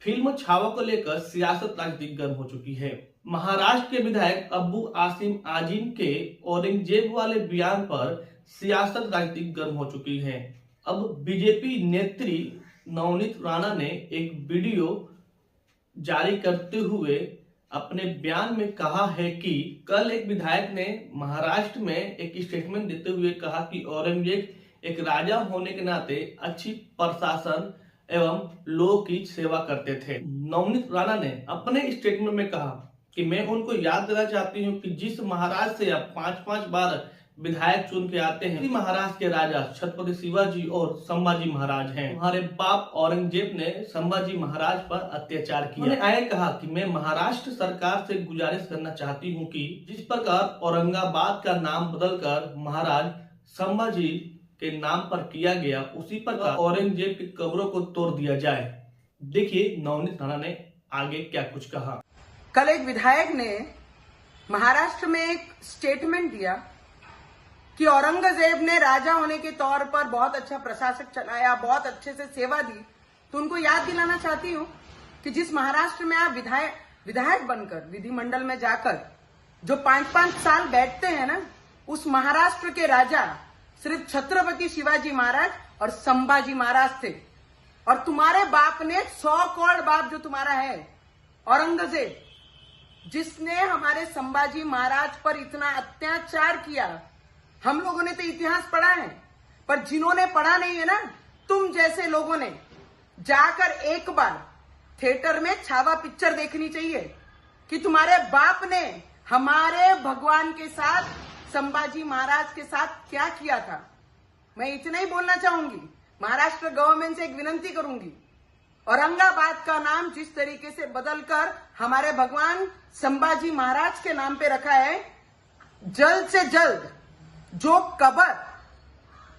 Film Chhaava को लेकर सियासत राजनीति गर्म हो चुकी है। महाराष्ट्र के विधायक अब्बू आसिम आजिम के औरंगजेब वाले बयान पर सियासत राजनीति गर्म हो चुकी है। अब बीजेपी नेत्री नवनीत राणा ने एक वीडियो जारी करते हुए अपने बयान में कहा है कि कल एक विधायक ने महाराष्ट्र में एक स्टेटमेंट देते हुए कहा कि औरंगजेब एक राजा होने के नाते अच्छी प्रशासन एवं लोगों की सेवा करते थे। नवनीत राणा ने अपने स्टेटमेंट में कहा कि मैं उनको याद देना चाहती हूँ कि जिस महाराज से आप 5-5 बार विधायक चुन के आते हैं, इसी महाराज के राजा छत्रपति शिवाजी और संभाजी महाराज हैं। हमारे बाप औरंगजेब ने संभाजी महाराज पर अत्याचार किया। उन्होंने आगे कहा कि मैं महाराष्ट्र सरकार से गुजारिश करना चाहती हूँ कि जिस प्रकार औरंगाबाद का नाम बदलकर महाराज संभाजी के नाम पर किया गया, उसी प्रकार औरंगजेब की कब्रों को तोड़ दिया जाए। देखिए नवनीत राणा ने आगे क्या कुछ कहा। कल एक विधायक ने महाराष्ट्र में एक स्टेटमेंट दिया कि औरंगजेब ने राजा होने के तौर पर बहुत अच्छा प्रशासक चलाया, बहुत अच्छे से सेवा दी। तो उनको याद दिलाना चाहती हूँ कि जिस महाराष्ट्र में आप विधायक बनकर विधिमंडल में जाकर जो 5-5 साल बैठते हैं ना, उस महाराष्ट्र के राजा सिर्फ छत्रपति शिवाजी महाराज और संभाजी महाराज थे। और तुम्हारे बाप ने 100 करोड़ बाप जो तुम्हारा है औरंगजेब, जिसने हमारे संभाजी महाराज पर इतना अत्याचार किया। हम लोगों ने तो इतिहास पढ़ा है, पर जिन्होंने पढ़ा नहीं है ना, तुम जैसे लोगों ने जाकर एक बार थिएटर में छावा पिक्चर देखनी चाहिए कि तुम्हारे बाप ने हमारे भगवान के साथ, संभाजी महाराज के साथ क्या किया था। मैं इतना ही बोलना चाहूंगी, महाराष्ट्र गवर्नमेंट से एक विनती करूंगी, औरंगाबाद का नाम जिस तरीके से बदलकर हमारे भगवान संभाजी महाराज के नाम पे रखा है, जल्द से जल्द जो कब्र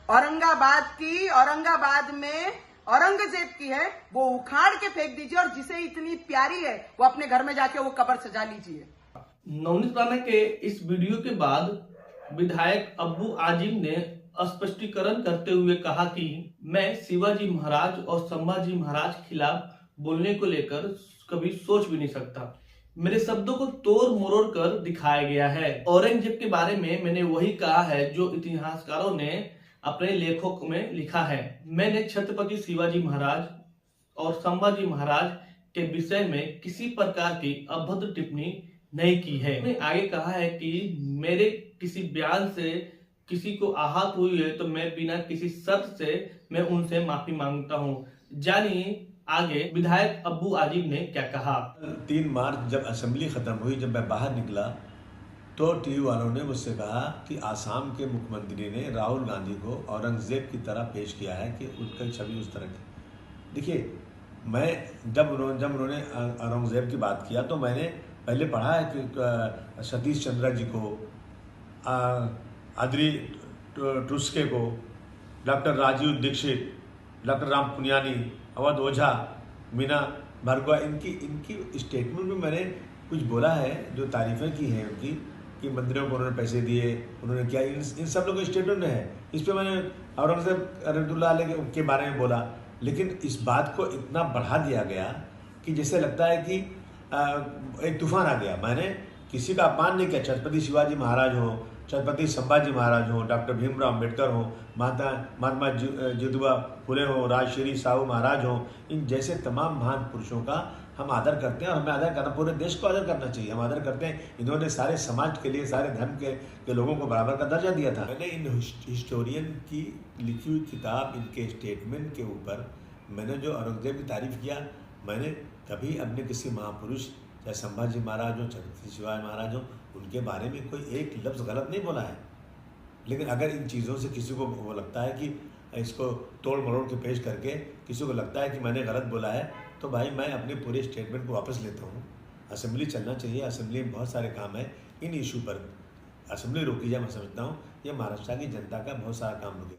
औरंगाबाद में औरंगजेब की है, वो उखाड़ के फेंक दीजिए और जिसे इतनी प्यारी है वो अपने घर में जाके वो कब्र सजा लीजिए। नवनीत राणा के इस वीडियो के बाद विधायक अब्बू आजिम ने स्पष्टीकरण करते हुए कहा कि मैं शिवाजी महाराज और संभाजी महाराज खिलाफ बोलने को लेकर कभी सोच भी नहीं सकता। मेरे शब्दों को तोड़ मरोड़ कर दिखाया गया है। औरंगजेब के बारे में मैंने वही कहा है जो इतिहासकारों ने अपने लेखों में लिखा है। मैंने छत्रपति शिवाजी महाराज और संभाजी महाराज के विषय में किसी प्रकार की अभद्र टिप्पणी नहीं की है। मैंने आगे कहा है कि मेरे किसी बयान से किसी को आहत हुई है तो मैं बिना किसी शर्त से मैं उनसे माफी मांगता हूँ। जानिए आगे विधायक अब्बू आजिम ने क्या कहा। 3 मार्च जब असेंबली खत्म हुई, जब मैं बाहर निकला तो टीवी वालों ने मुझसे कहा कि आसाम के मुख्यमंत्री ने राहुल गांधी को औरंगजेब की तरह पेश किया है कि उनकी छवि उस तरह की। देखिए, मैं जब उन्होंने औरंगजेब की बात किया तो मैंने पहले पढ़ा है कि सतीश चंद्र जी को, आदरी टुस्के को, डॉक्टर राजीव दीक्षित, डॉक्टर राम पुनियानी, अवध ओझा, मीना भार्गवा, इनकी स्टेटमेंट में मैंने कुछ बोला है, जो तारीफ़ें की हैं उनकी, कि मंदिरों को उन्होंने पैसे दिए, उन्होंने क्या, इन सब लोगों के स्टेटमेंट में है। इस पर मैंने औरंगजेब रहमतुल्लाह अलैह के बारे में बोला, लेकिन इस बात को इतना बढ़ा दिया गया कि जैसे लगता है कि एक तूफान आ गया। मैंने किसी का अपमान नहीं किया। छत्रपति शिवाजी महाराज हो, छत्रपति संभाजी महाराज हो, डॉक्टर भीमराव अम्बेडकर हो, महात्मा ज्योतिबा फुले हो, राजश्री साहू महाराज हो, इन जैसे तमाम महान पुरुषों का हम आदर करते हैं और हमें आदर करना, पूरे देश को आदर करना चाहिए। हम आदर करते हैं। इन्होंने सारे समाज के लिए, सारे धर्म के लोगों को बराबर का दर्जा दिया था। मैंने इन हिस्टोरियन की लिखी हुई किताब, इनके स्टेटमेंट के ऊपर मैंने जो औरंगजेब की तारीफ किया, मैंने कभी अपने किसी महापुरुष, चाहे संभाजी महाराज हो, छत्रपति शिवाजी महाराज हो, उनके बारे में कोई एक लफ्ज़ गलत नहीं बोला है। लेकिन अगर इन चीज़ों से किसी को वो लगता है कि इसको तोड़ मरोड़ के पेश करके किसी को लगता है कि मैंने गलत बोला है, तो भाई मैं अपने पूरे स्टेटमेंट को वापस लेता हूँ। असेंबली चलना चाहिए, असेंबली में बहुत सारे काम है। इन इशू पर असेंबली रोकी जाए, मैं समझता हूँ ये महाराष्ट्र की जनता का बहुत सारा काम रुके।